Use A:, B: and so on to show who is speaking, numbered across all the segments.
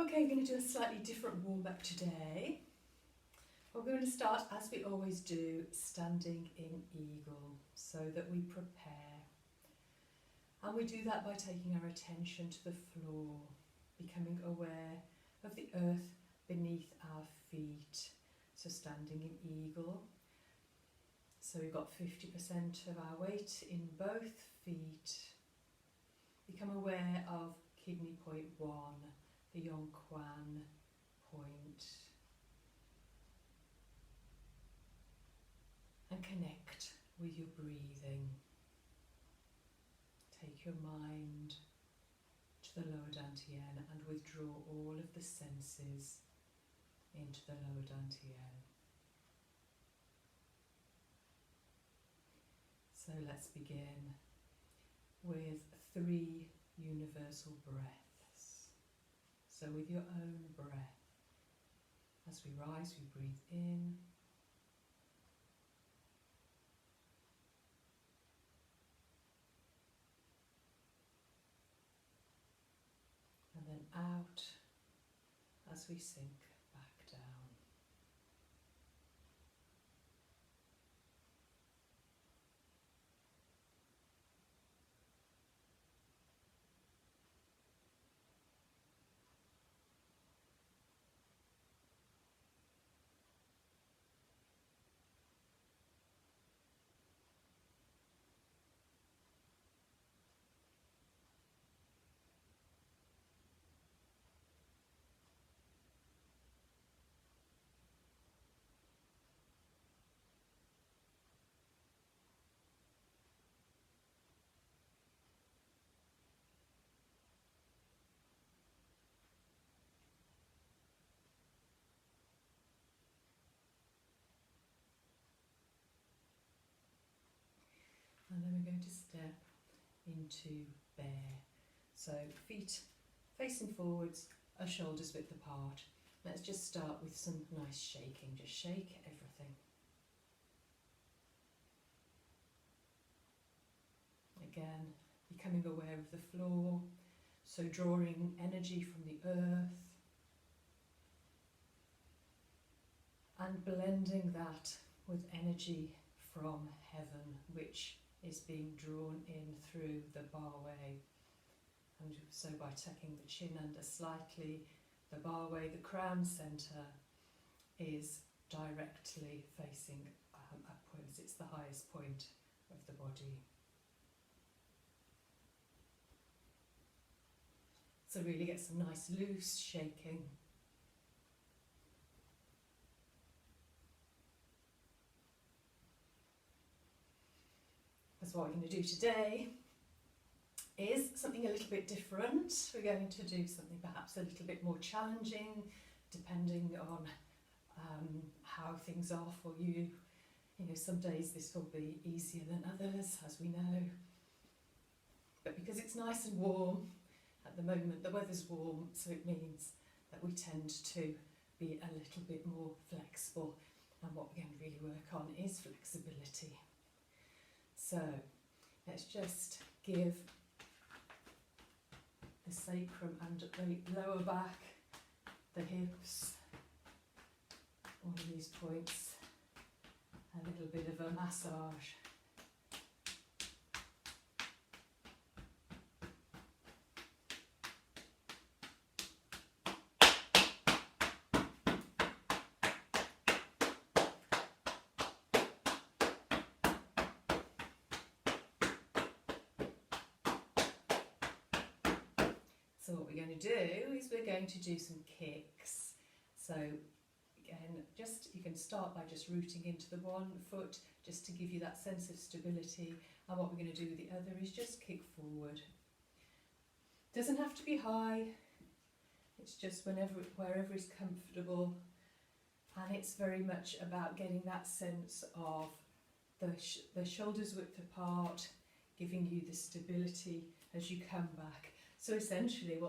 A: Okay, we're going to do a slightly different warm-up today. We're going to start, as we always do, standing in eagle, so that we prepare. And we do that by taking our attention to the floor, becoming aware of the earth beneath our feet. So standing in eagle. So we've got 50% of our weight in both feet. Become aware of kidney point 1, the Yongquan point. And connect with your breathing. Take your mind to the lower dantian and withdraw all of the senses into the lower dantian. So let's begin with 3 universal breaths. So with your own breath, as we rise, we breathe in. And then out as we sink back down. And then we're going to step into bear. So feet facing forwards, our shoulders width apart. Let's just start with some nice shaking. Just shake everything. Again, becoming aware of the floor. So drawing energy from the earth. And blending that with energy from heaven, which is being drawn in through the barway. And so by tucking the chin under slightly, the barway, the crown centre, is directly facing upwards. It's the highest point of the body. So really get some nice loose shaking. That's what we're going to do today is something a little bit different. We're going to do something perhaps a little bit more challenging, depending on how things are for you. You know, some days this will be easier than others, as we know. But because it's nice and warm at the moment, the weather's warm, so it means that we tend to be a little bit more flexible. And what we're going to really work on is flexibility. So let's just give the sacrum and the lower back, the hips, all of these points, a little bit of a massage. So what we're going to do is we're going to do some kicks. So again, you can start by just rooting into the one foot, just to give you that sense of stability. And what we're going to do with the other is just kick forward. Doesn't have to be high. It's just wherever is comfortable. And it's very much about getting that sense of the shoulders width apart, giving you the stability as you come back. So essentially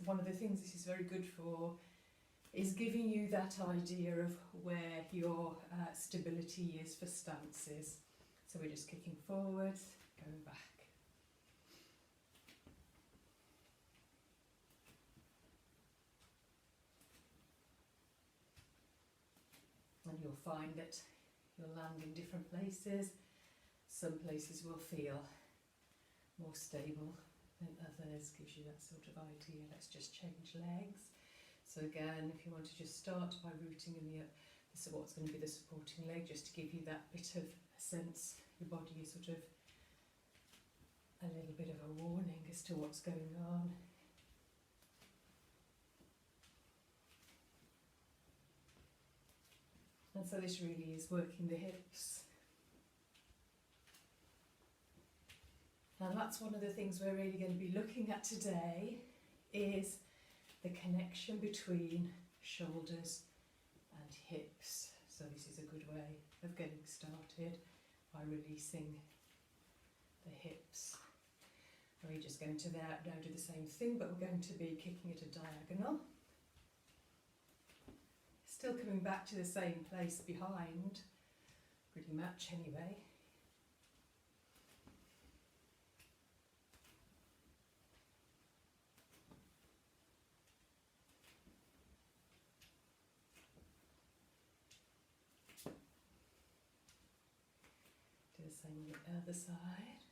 A: one of the things this is very good for is giving you that idea of where your stability is for stances. So we're just kicking forward, going back. you'll find that you'll land in different places. Some places will feel more stable than others, gives you that sort of idea. Let's just change legs. So again, if you want to just start by rooting in this is what's going to be the supporting leg, just to give you that bit of a sense, your body is sort of a little bit of a warning as to what's going on. And so this really is working the hips. And that's one of the things we're really going to be looking at today, is the connection between shoulders and hips. So this is a good way of getting started, by releasing the hips. We're just going to now do the same thing, but we're going to be kicking it a diagonal. Still coming back to the same place behind, pretty much anyway. Do the same on the other side.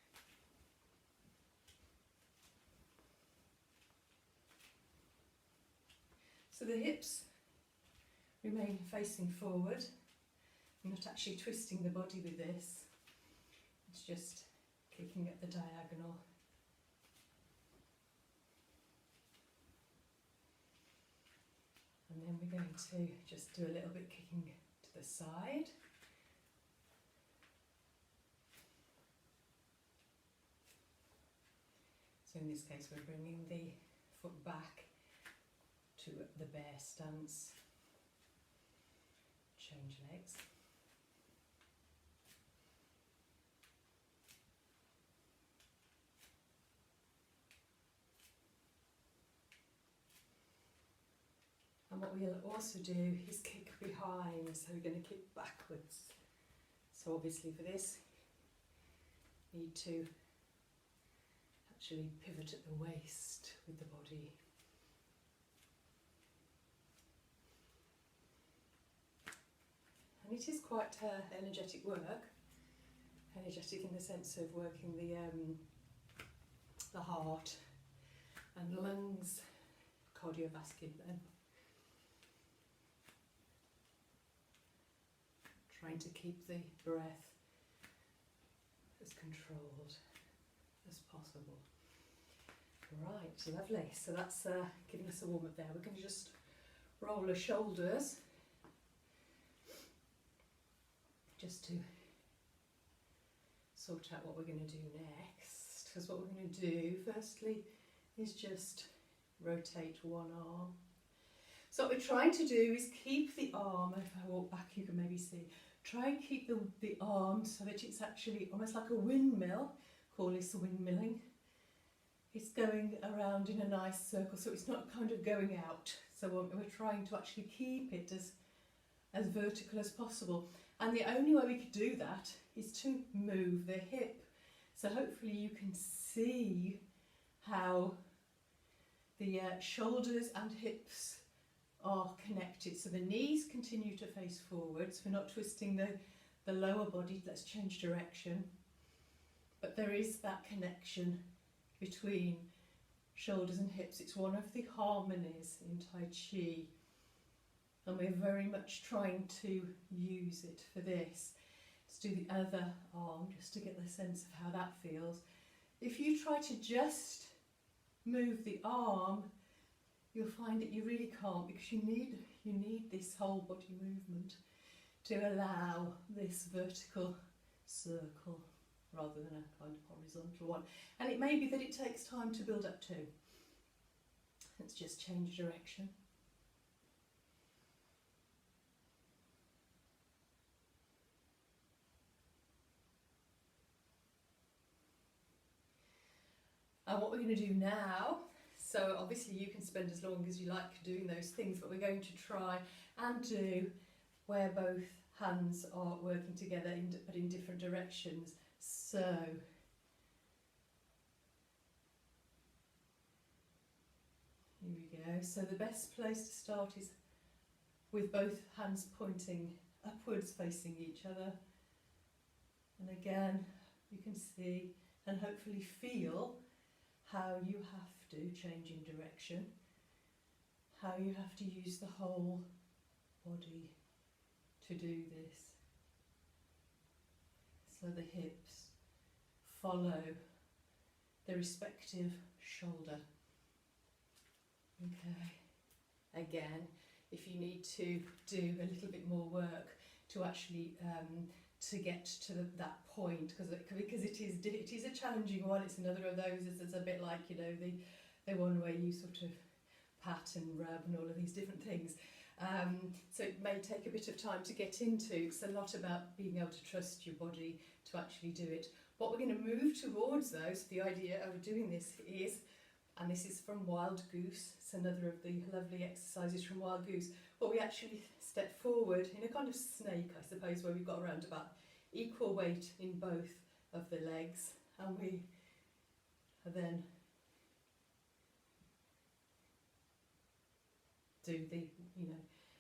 A: So the hips remain facing forward. I'm not actually twisting the body with this, it's just kicking at the diagonal. And then we're going to just do a little bit kicking to the side. So in this case we're bringing the foot back to the bear stance. Change legs. And what we'll also do is kick behind, so we're going to kick backwards. So obviously for this, you need to actually pivot at the waist with the body. And it is quite energetic work, energetic in the sense of working the heart and lungs, cardiovascular then. Trying to keep the breath as controlled as possible. Right, lovely. So that's giving us a warm up there. We're going to just roll the shoulders, just to sort out what we're going to do next. Because what we're going to do firstly is just rotate one arm. So what we're trying to do is keep the arm, if I walk back you can maybe see, try and keep the arm so that it's actually almost like a windmill, call this windmilling. It's going around in a nice circle, so it's not kind of going out. So we're trying to actually keep it as vertical as possible. And the only way we could do that is to move the hip. So hopefully you can see how the shoulders and hips are connected. So the knees continue to face forwards. We're not twisting the lower body. Let's change direction. But there is that connection between shoulders and hips. It's one of the harmonies in Tai Chi. And we're very much trying to use it for this. Let's do the other arm just to get the sense of how that feels. If you try to just move the arm, you'll find that you really can't, because you need this whole body movement to allow this vertical circle rather than a kind of horizontal one. And it may be that it takes time to build up too. Let's just change direction. And what we're going to do now, so obviously you can spend as long as you like doing those things, but we're going to try and do where both hands are working together but in different directions. So here we go. So the best place to start is with both hands pointing upwards facing each other. And again, you can see and hopefully feel how you have to change in direction, how you have to use the whole body to do this. So the hips follow the respective shoulder. Okay. Again, if you need to do a little bit more work to actually to get to that point, because it is a challenging one. It's another of those. It's a bit like, you know, the one where you sort of pat and rub and all of these different things. So it may take a bit of time to get into. It's a lot about being able to trust your body to actually do it. What we're going to move towards, though, so the idea of doing this is, and this is from Wild Goose, it's another of the lovely exercises from Wild Goose, where we actually step forward in a kind of snake, I suppose, where we've got around about equal weight in both of the legs, and we then do the, you know,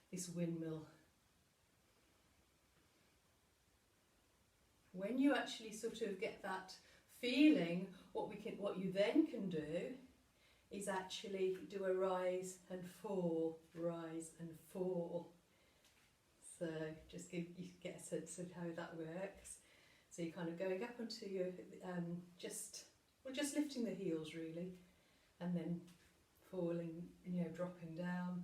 A: this windmill. When you actually sort of get that feeling, what you then can do is actually do a rise and fall, rise and fall. So just you get a sense of how that works. So you're kind of going up onto your, just lifting the heels really, and then falling, you know, dropping down.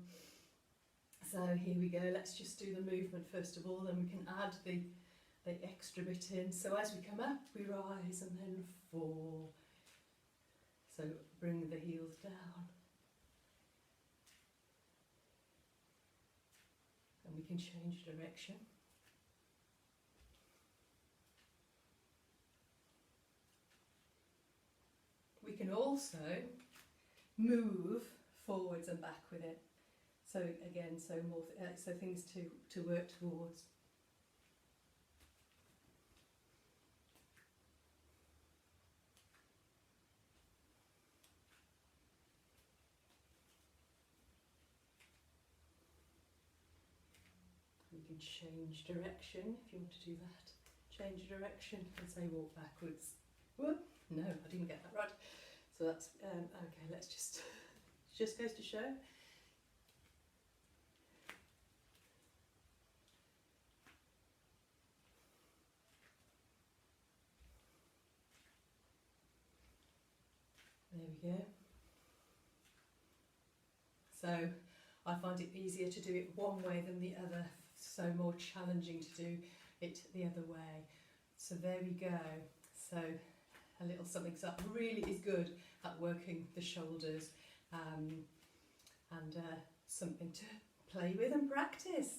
A: So here we go, let's just do the movement first of all, then we can add the extra bit in. So as we come up, we rise and then fall. So bring the heels down. And we can change direction. We can also move forwards and back with it. So again, so more, so things to work towards. You can change direction if you want to do that. Change direction and say walk backwards. Whoop, no, I didn't get that right. So that's, okay, let's just goes to show. There we go. So I find it easier to do it one way than the other, so more challenging to do it the other way. So there we go. So a little something that really is good at working the shoulders, and something to play with and practice.